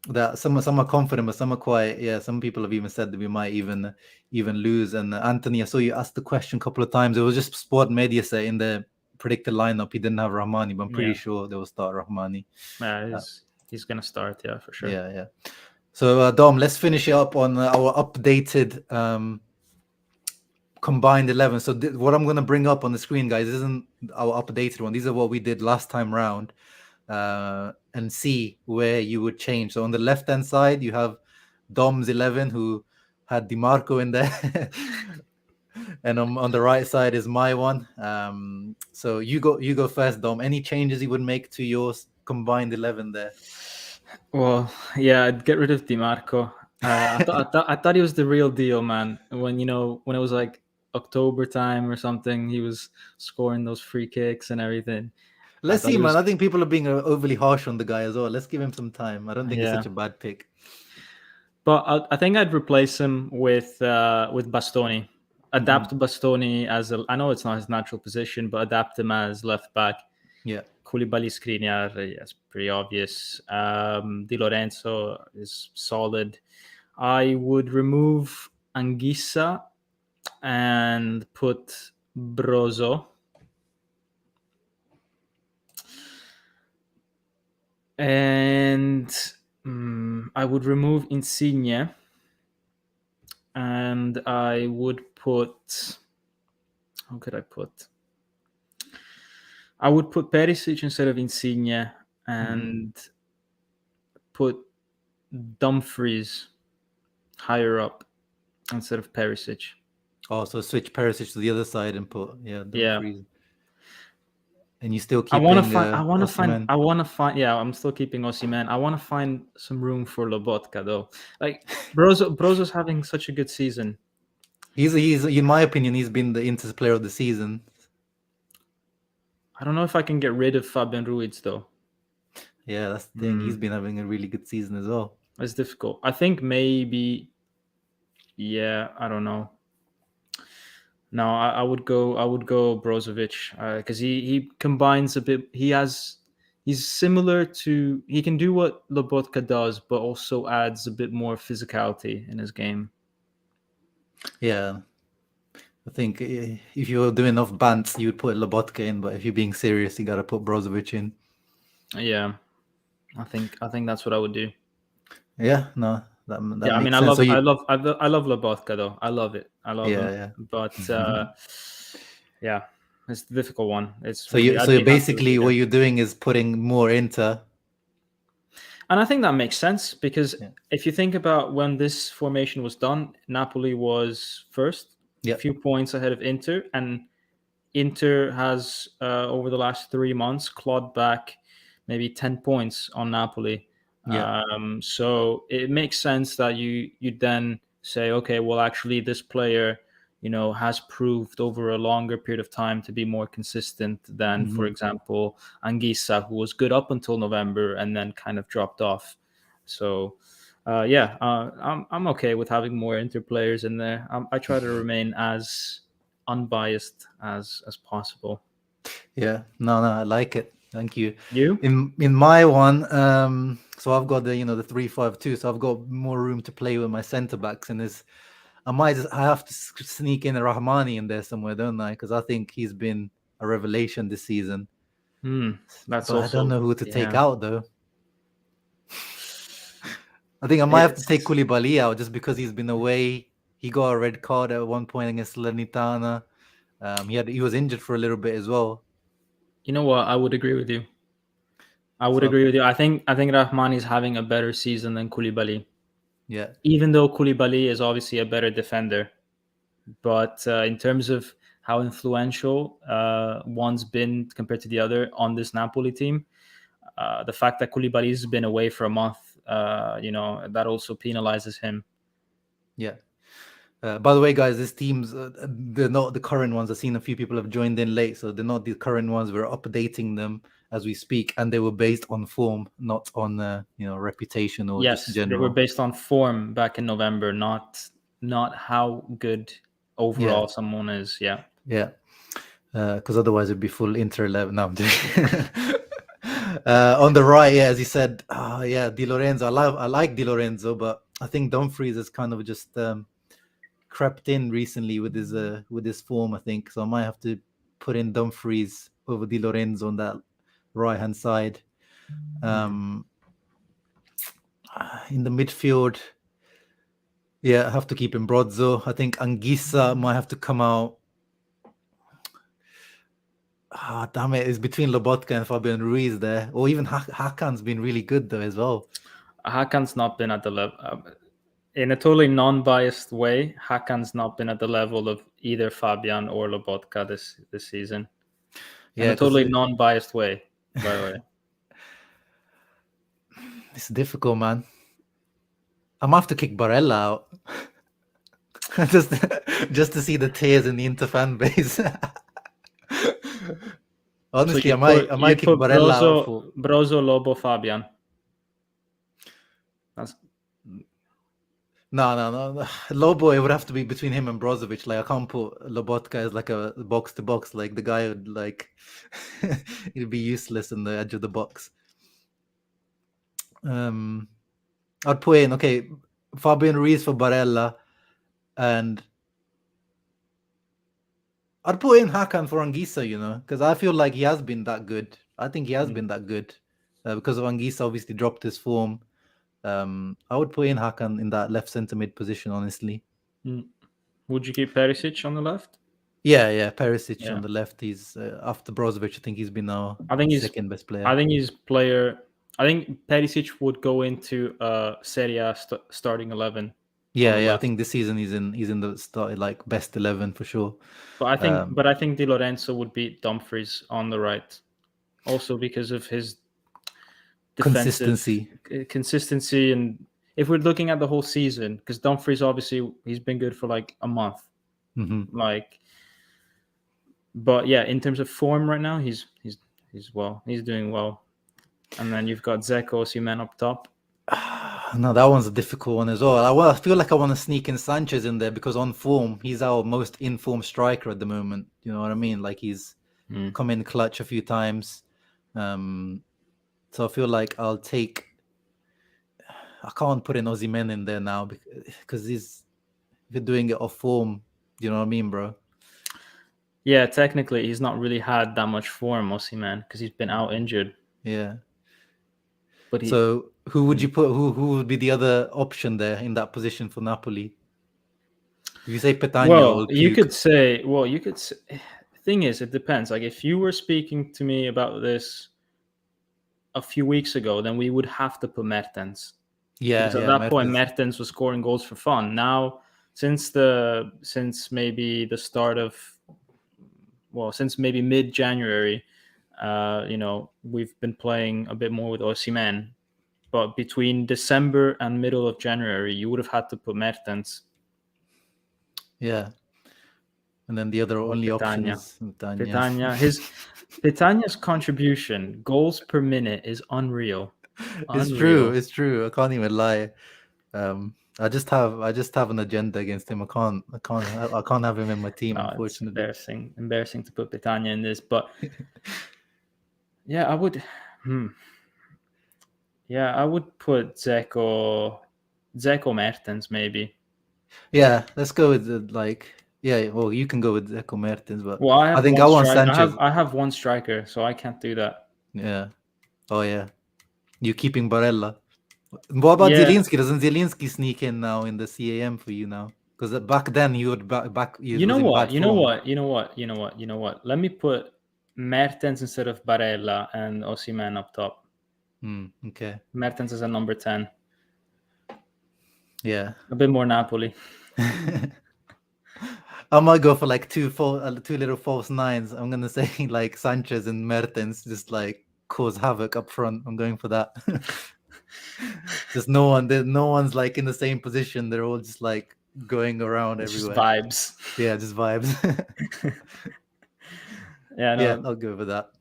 that some are confident, but some are quiet. Yeah, some people have even said that we might even lose. And Anthony, I saw you ask the question a couple of times. It was just Sport Media say in the predicted lineup he didn't have Rahmani, but I'm pretty sure they will start Rahmani. He's gonna start, yeah, for sure. Yeah. So Dom, let's finish it up on our updated combined 11. So what I'm going to bring up on the screen, guys, isn't our updated one. These are what we did last time round, and see where you would change. So on the left hand side, you have Dom's 11, who had Di Marco in there, and on the right side is my one. So you go first, Dom. Any changes you would make to your combined 11 there? Well, yeah, I'd get rid of Di Marco. I thought he was the real deal, man. When it was like October time or something, he was scoring those free kicks and everything. Let's see, man. I think people are being overly harsh on the guy as well. Let's give him some time. I don't think he's such a bad pick. But I think I'd replace him with Bastoni. Adapt Bastoni I know it's not his natural position, but adapt him as left back. Yeah. Koulibaly, Skriniar, yes, pretty obvious. Di Lorenzo is solid. I would remove Anguissa and put Brozo. And I would remove Insigne. And I would put... How could I put? I would put Perisic instead of Insigne and put Dumfries higher up instead of Perisic. Oh, so switch Perisic to the other side and put Dumfries. And you still keep. I want to find. Yeah, I'm still keeping Osimhen. I want to find some room for Lobotka though. Like Brozo's having such a good season. He's in my opinion, he's been the Inter's player of the season. I don't know if I can get rid of Fabian Ruiz though. Yeah, that's the thing. He's been having a really good season as well. It's difficult. I think maybe. Yeah, I don't know. No, I would go Brozovic because he combines a bit. He's similar to. He can do what Lobotka does, but also adds a bit more physicality in his game. Yeah, I think if you're doing enough bants, you would put Lobotka in, but if you're being serious, you got to put Brozovic in. Yeah, I think that's what I would do. Yeah, no, that Yeah, I mean, makes sense. So you, I love Lobotka though. I love it. I love him. yeah, But yeah. yeah, it's a difficult one. It's So really, you, I'd so you be happy with basically what either. you're doing is putting more into. And I think that makes sense because Yeah, if you think about when this formation was done, Napoli was first, yeah, few points ahead of Inter, and Inter has over the last 3 months clawed back maybe 10 points on Napoli. yeah. So it makes sense that you then say, okay, well, actually, this player, has proved over a longer period of time to be more consistent than, for Hmm. example, Anguissa, who was good up until November and then kind of dropped off. So, yeah, I'm okay with having more Inter players in there. I try to remain as unbiased as possible. Yeah, no, I like it. Thank you. You? In my one, so I've got the 3-5-2, so I've got more room to play with my centre backs, and there's I have to sneak in a Rahmani in there somewhere, don't I? Because I think he's been a revelation this season. That's But I don't also, know who to take yeah. out though. I think I might have to take It's Koulibaly out just because he's been away. He got a red card at one point against Salernitana. He was injured for a little bit as well. you know what? I would agree with you. I would So agree with you. I think Rahmani is having a better season than Koulibaly, yeah, even though Koulibaly is obviously a better defender. But in terms of how influential one's been compared to the other on this Napoli team, the fact that Koulibaly's been away for a month, that also penalizes him. yeah. By the way, guys, these teams, they're not the current ones. I've seen a few people have joined in late, so they're not the current ones. We're updating them as we speak, and they were based on form, not on reputation or just Yes, they were general. based on form back in November, not how good Yeah, overall someone is. Yeah. yeah. Because otherwise it'd be full Inter 11. No, I'm joking. On the right, yeah, as you said, yeah, Di Lorenzo. I like Di Lorenzo, but I think Dumfries has kind of just crept in recently with his form. I think so. I might have to put in Dumfries over Di Lorenzo on that right hand side. In the midfield, yeah, I have to keep in Brodzo. I think Anguissa might have to come out. Damn it! It's between Lobotka and Fabian Ruiz there, or even Hakan's been really good though as well. Hakan's not been at the level. In a totally non-biased way, Hakan's not been at the level of either Fabian or Lobotka this season. In Yeah, a because totally non-biased way, by the way. it's difficult, man. I'm gonna have to kick Barella out. just just to see the tears in the Inter fan base. So Honestly, you I put might you kick put Barella out for Brozo, Lobo, Fabian. That's no. Lobo, it would have to be between him and Brozovic. Like I can't put Lobotka as like a box to box. Like the guy would like he'd be useless in the edge of the box. I'd put in Fabian Ruiz for Barella, and I'd put in Hakan for Anguissa, because I feel like he has been that good. I think he has been that good because of Anguissa obviously dropped his form. I would put in Hakan in that left centre mid position, honestly. Would you keep Perisic on the left? Yeah, Perisic Yeah, on the left. He's after Brozovic. I think he's been our I think he's second best player. I think he's player. I think Perisic would go into Serie A starting 11 on the Yeah. I left. think this season he's in the start like best 11 for sure. But I think Di Lorenzo would beat Dumfries on the right, also because of his defensive consistency. And if we're looking at the whole season, because Dumfries obviously he's been good for like a month, like. But yeah, in terms of form right now, he's doing well. And then you've got Zeko, Osimhen up top. No, that one's a difficult one as well. I feel like I want to sneak in Sanchez in there because on form, he's our most informed striker at the moment. You know what I mean? Like he's come in clutch a few times. So I feel like I can't put in Osimhen in there now because if you're doing it off form, you know what I mean, bro? Yeah, technically, he's not really had that much form, Osimhen, because he's been out injured. Yeah. But So who would you put? Who would be the other option there in that position for Napoli? If you say Petagna, I well, will you puke. could say, thing is, it depends. Like if you were speaking to me about this a few weeks ago, then we would have to put Mertens, Yeah, because at yeah, that point Mertens. Mertens was scoring goals for fun. Now, since maybe the start of, since maybe mid January, we've been playing a bit more with Osimhen. But between December and middle of January, you would have had to put Mertens Yeah. And then the other or only option Petagna. is Petagna. Petagna's contribution, goals per minute, is unreal. It's true. Unreal. It's true. I can't even lie. I just have an agenda against him. I can't have him in my team, No, it's unfortunately. embarrassing to put Petagna in this, but yeah, I would. Yeah, I would put Dzeko Mertens maybe. Yeah, let's go with yeah. Well, you can go with Echo Mertens, but Well, I I have think one I want strike. Sanchez. I have one striker, so I can't do that. Yeah. Oh yeah. You keeping Barella. What about Yeah. Zielinski? Doesn't Zielinski sneak in now in the CAM for you now? Because back then he would he was in bad form. You know what? Let me put Mertens instead of Barella and Osimhen up top. Okay. Mertens is a number 10. Yeah. A bit more Napoli. I might go for like two little false nines. I'm gonna say like Sanchez and Mertens just like cause havoc up front. I'm going for that. Just no one's like in the same position. They're all just like going around It's everywhere. just vibes. Yeah, just vibes. Yeah, I'll go for that.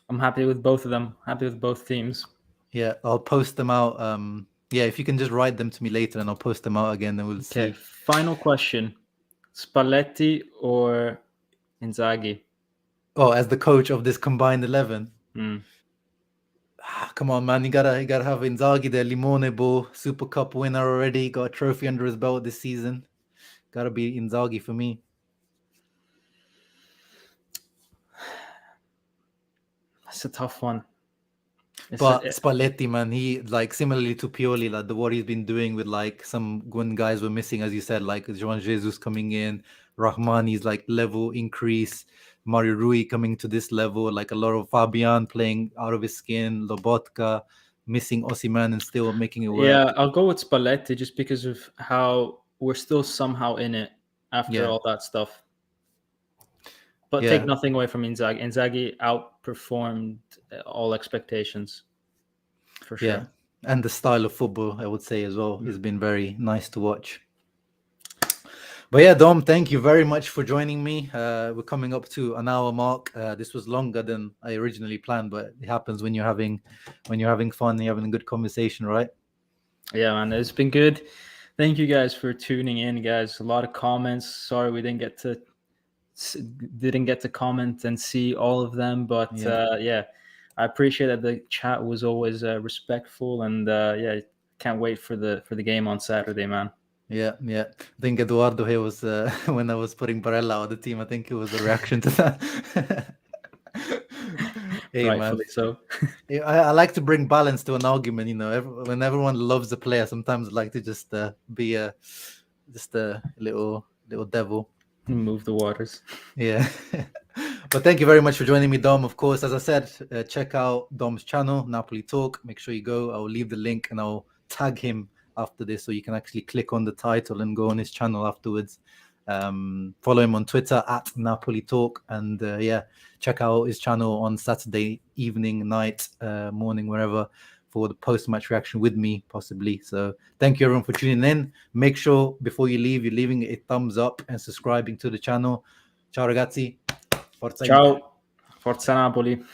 I'm happy with both of them. Happy with both teams. Yeah, I'll post them out. Yeah, if you can just write them to me later, and I'll post them out again, then we'll see. Okay, final question: Spalletti or Inzaghi? Oh, as the coach of this combined 11. Come on, man! You gotta have Inzaghi there. Limone Bowl, Super Cup winner already. Got a trophy under his belt this season. Gotta be Inzaghi for me. That's a tough one. But Spalletti, man, he like similarly to Pioli, like what he's been doing with like some when guys were missing, as you said, like Juan Jesus coming in, Rahmani's like level increase, Mario Rui coming to this level, like a lot of Fabian playing out of his skin, Lobotka missing Osimhen and still making it work. Yeah, I'll go with Spalletti just because of how we're still somehow in it after all that stuff. But take nothing away from Inzaghi. Inzaghi outperformed all expectations, for sure. Yeah, and the style of football, I would say as well, has been very nice to watch. But yeah, Dom, thank you very much for joining me. We're coming up to an hour mark. This was longer than I originally planned, but it happens when you're having fun, you're having a good conversation, right? Yeah, man, it's been good. Thank you guys for tuning in, guys. A lot of comments. Sorry we didn't get to comment and see all of them, but yeah, I appreciate that the chat was always respectful, and yeah, can't wait for the game on Saturday, man. Yeah. I think Eduardo here was when I was putting Barella on the team. I think it was a reaction to that. Hey, rightfully man. So. I like to bring balance to an argument. You know, when everyone loves a player, sometimes I like to just be a little devil. Move the waters. Yeah. But thank you very much for joining me, Dom. Of course, as I said, check out Dom's channel, Napoli Talk. Make sure you go. I'll leave the link and I'll tag him after this, so you can actually click on the title and go on his channel afterwards. Follow him on Twitter at Napoli Talk, and yeah, check out his channel on Saturday evening, night, morning, wherever, for the post-match reaction with me, possibly. So thank you everyone for tuning in. Make sure before you leave, you're leaving a thumbs up and subscribing to the channel. Ciao ragazzi. Forza Ciao. Inter. Forza Napoli.